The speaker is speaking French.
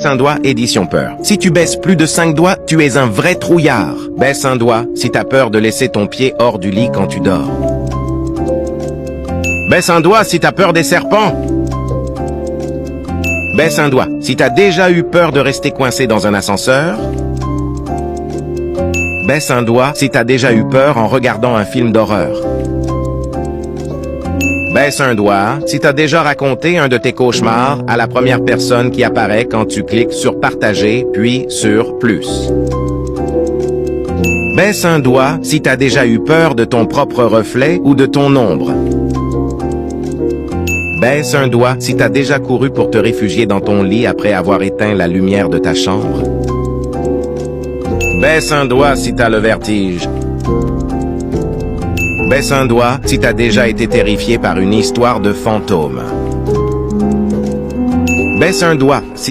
un doigt, édition peur. Si tu baisses plus de 5 doigts, tu es un vrai trouillard. Baisse un doigt si t'as peur de laisser ton pied hors du lit quand tu dors. Baisse un doigt si t'as peur des serpents. Baisse un doigt si t'as déjà eu peur de rester coincé dans un ascenseur. Baisse un doigt si t'as déjà eu peur en regardant un film d'horreur. Baisse un doigt si t'as déjà raconté un de tes cauchemars à la première personne qui apparaît quand tu cliques sur partager puis sur plus. Baisse un doigt si t'as déjà eu peur de ton propre reflet ou de ton ombre. Baisse un doigt si t'as déjà couru pour te réfugier dans ton lit après avoir éteint la lumière de ta chambre. Baisse un doigt si t'as le vertige. Baisse un doigt si t'as déjà été terrifié par une histoire de fantôme. Baisse un doigt si